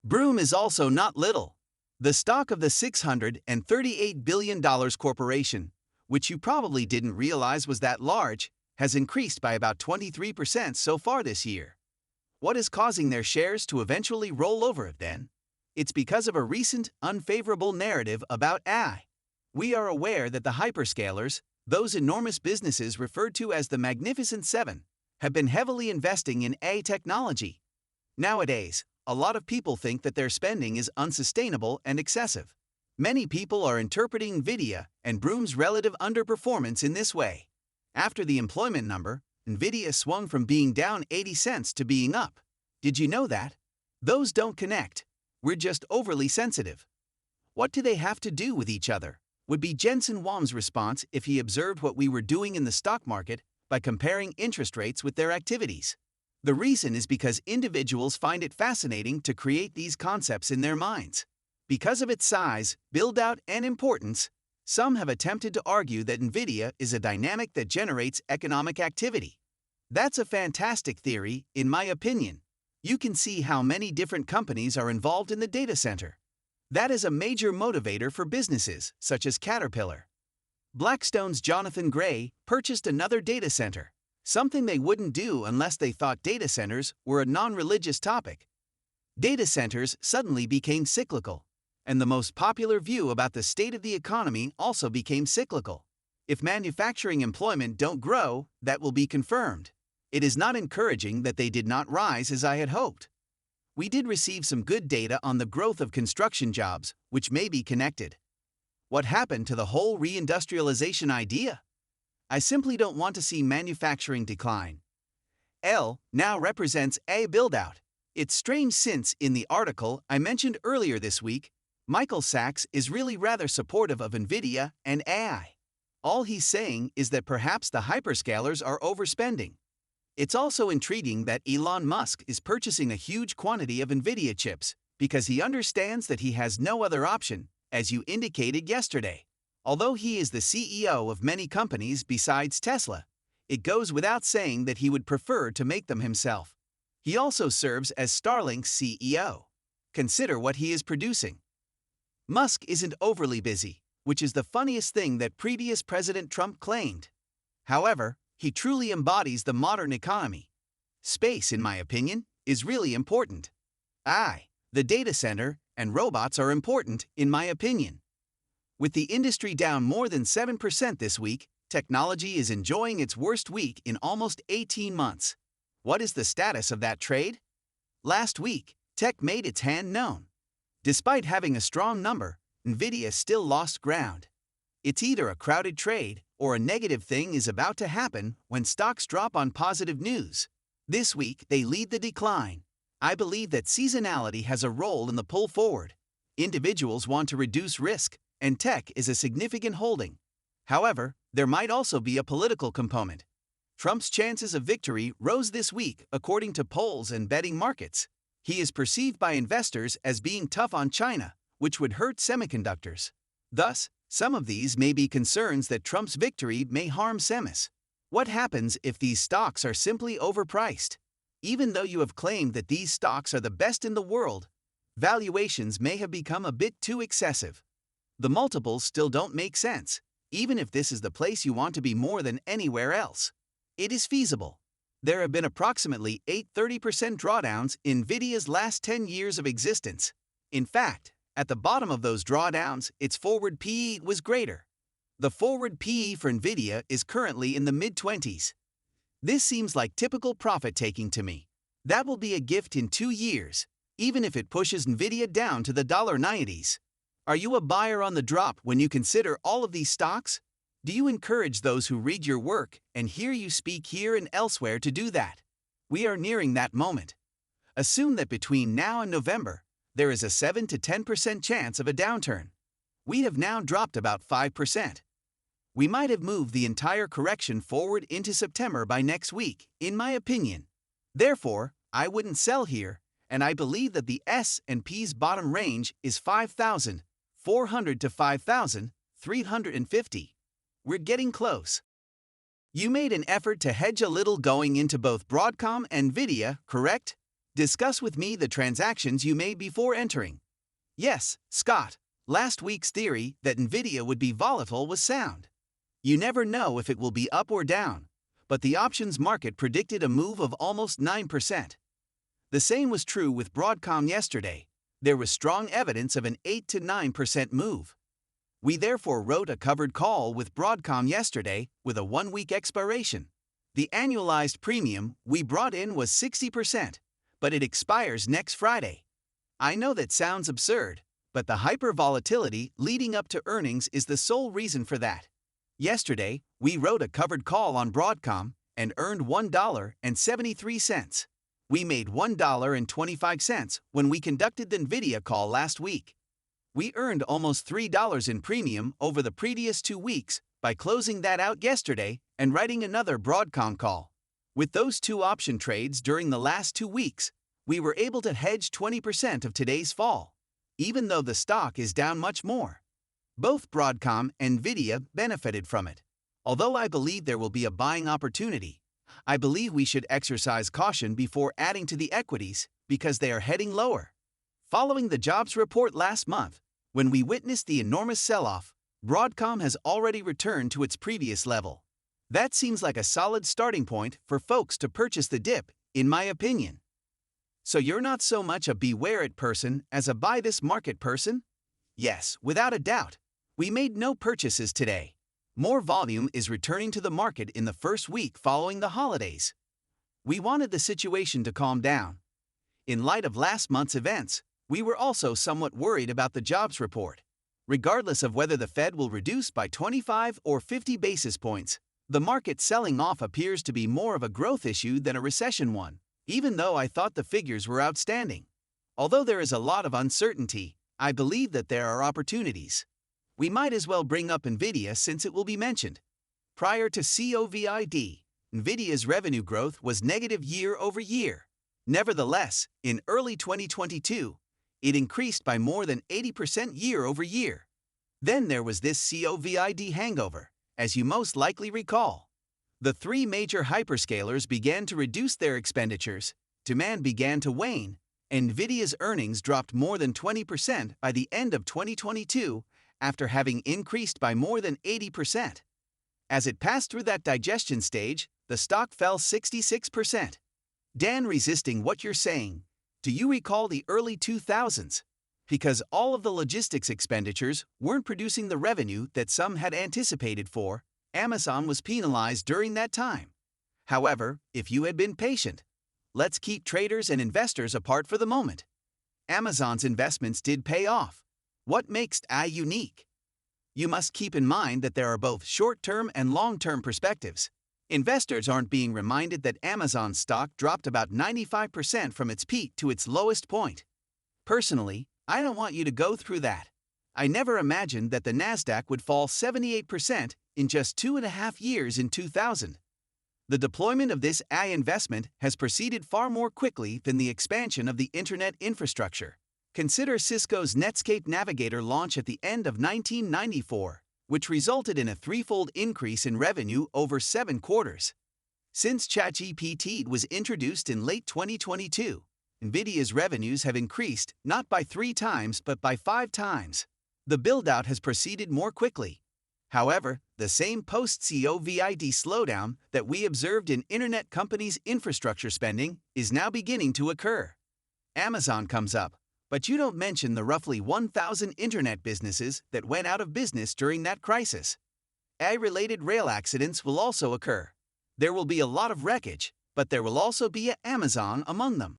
Broom is also not little. The stock of the $638 billion corporation, which you probably didn't realize was that large, has increased by about 23% so far this year. What is causing their shares to eventually roll over then? It's because of a recent, unfavorable narrative about AI. We are aware that the hyperscalers, those enormous businesses referred to as the Magnificent Seven, have been heavily investing in AI technology. Nowadays, a lot of people think that their spending is unsustainable and excessive. Many people are interpreting Nvidia and Broom's relative underperformance in this way. After the employment number, Nvidia swung from being down 80 cents to being up. Did you know that? Those don't connect. We're just overly sensitive. What do they have to do with each other? Would be Jensen Huang's response if he observed what we were doing in the stock market by comparing interest rates with their activities. The reason is because individuals find it fascinating to create these concepts in their minds. Because of its size, build-out, and importance, some have attempted to argue that Nvidia is a dynamic that generates economic activity. That's a fantastic theory, in my opinion. You can see how many different companies are involved in the data center. That is a major motivator for businesses, such as Caterpillar. Blackstone's Jonathan Gray purchased another data center, something they wouldn't do unless they thought data centers were a non-religious topic. Data centers suddenly became cyclical, and the most popular view about the state of the economy also became cyclical. If manufacturing employment don't grow, that will be confirmed. It is not encouraging that they did not rise as I had hoped. We did receive some good data on the growth of construction jobs, which may be connected. What happened to the whole reindustrialization idea? I simply don't want to see manufacturing decline. L now represents A build-out. It's strange since, in the article I mentioned earlier this week, Michael Sachs is really rather supportive of Nvidia and AI. All he's saying is that perhaps the hyperscalers are overspending. It's also intriguing that Elon Musk is purchasing a huge quantity of Nvidia chips because he understands that he has no other option, as you indicated yesterday. Although he is the CEO of many companies besides Tesla, it goes without saying that he would prefer to make them himself. He also serves as Starlink's CEO. Consider what he is producing. Musk isn't overly busy, which is the funniest thing that previous President Trump claimed. However, he truly embodies the modern economy. Space, in my opinion, is really important. The data center and robots are important, in my opinion. With the industry down more than 7% this week, technology is enjoying its worst week in almost 18 months. What is the status of that trade? Last week, tech made its hand known. Despite having a strong number, Nvidia still lost ground. It's either a crowded trade or a negative thing is about to happen when stocks drop on positive news. This week, they lead the decline. I believe that seasonality has a role in the pull forward. Individuals want to reduce risk, and tech is a significant holding. However, there might also be a political component. Trump's chances of victory rose this week according to polls and betting markets. He is perceived by investors as being tough on China, which would hurt semiconductors. Thus, some of these may be concerns that Trump's victory may harm semis. What happens if these stocks are simply overpriced? Even though you have claimed that these stocks are the best in the world, valuations may have become a bit too excessive. The multiples still don't make sense, even if this is the place you want to be more than anywhere else. It is feasible. There have been approximately 30% drawdowns in Nvidia's last 10 years of existence. In fact, at the bottom of those drawdowns, its forward PE was greater. The forward PE for Nvidia is currently in the mid-20s. This seems like typical profit-taking to me. That will be a gift in 2 years, even if it pushes Nvidia down to the $90s. Are you a buyer on the drop when you consider all of these stocks? Do you encourage those who read your work and hear you speak here and elsewhere to do that? We are nearing that moment. Assume that between now and November, there is a 7 to 10% chance of a downturn. We have now dropped about 5%. We might have moved the entire correction forward into September by next week, in my opinion. Therefore, I wouldn't sell here, and I believe that the S&P's bottom range is 5,400 to 5,350. We're getting close. You made an effort to hedge a little going into both Broadcom and Nvidia, correct? Discuss with me the transactions you made before entering. Yes, Scott, last week's theory that Nvidia would be volatile was sound. You never know if it will be up or down, but the options market predicted a move of almost 9%. The same was true with Broadcom yesterday. There was strong evidence of an 8 to 9% move. We therefore wrote a covered call with Broadcom yesterday with a 1-week expiration. The annualized premium we brought in was 60%, but it expires next Friday. I know that sounds absurd, but the hyper-volatility leading up to earnings is the sole reason for that. Yesterday, we wrote a covered call on Broadcom and earned $1.73. We made $1.25 when we conducted the Nvidia call last week. We earned almost $3 in premium over the previous 2 weeks by closing that out yesterday and writing another Broadcom call. With those 2 option trades during the last 2 weeks, we were able to hedge 20% of today's fall, even though the stock is down much more. Both Broadcom and Nvidia benefited from it. Although I believe there will be a buying opportunity, I believe we should exercise caution before adding to the equities because they are heading lower. Following the jobs report last month, when we witnessed the enormous sell-off, Broadcom has already returned to its previous level. That seems like a solid starting point for folks to purchase the dip, in my opinion. So you're not so much a beware it person as a buy this market person? Yes, without a doubt. We made no purchases today. More volume is returning to the market in the first week following the holidays. We wanted the situation to calm down. In light of last month's events, we were also somewhat worried about the jobs report. Regardless of whether the Fed will reduce by 25 or 50 basis points, the market selling off appears to be more of a growth issue than a recession one, even though I thought the figures were outstanding. Although there is a lot of uncertainty, I believe that there are opportunities. We might as well bring up Nvidia since it will be mentioned. Prior to COVID, Nvidia's revenue growth was negative year over year. Nevertheless, in early 2022, it increased by more than 80% year over year. Then there was this COVID hangover, as you most likely recall. The 3 major hyperscalers began to reduce their expenditures, demand began to wane, and Nvidia's earnings dropped more than 20% by the end of 2022 after having increased by more than 80%. As it passed through that digestion stage, the stock fell 66%. Dan, resisting what you're saying, do you recall the early 2000s? Because all of the logistics expenditures weren't producing the revenue that some had anticipated for, Amazon was penalized during that time. However, if you had been patient, let's keep traders and investors apart for the moment. Amazon's investments did pay off. What makes AI unique? You must keep in mind that there are both short-term and long-term perspectives. Investors aren't being reminded that Amazon's stock dropped about 95% from its peak to its lowest point. Personally, I don't want you to go through that. I never imagined that the Nasdaq would fall 78% in just 2.5 years in 2000. The deployment of this AI investment has proceeded far more quickly than the expansion of the internet infrastructure. Consider Cisco's Netscape Navigator launch at the end of 1994, which resulted in a 3-fold increase in revenue over 7 quarters. Since ChatGPT was introduced in late 2022, Nvidia's revenues have increased not by 3 times but by 5 times. The build-out has proceeded more quickly. However, the same post-COVID slowdown that we observed in internet companies' infrastructure spending is now beginning to occur. Amazon comes up, but you don't mention the roughly 1,000 internet businesses that went out of business during that crisis. AI-related rail accidents will also occur. There will be a lot of wreckage, but there will also be an Amazon among them.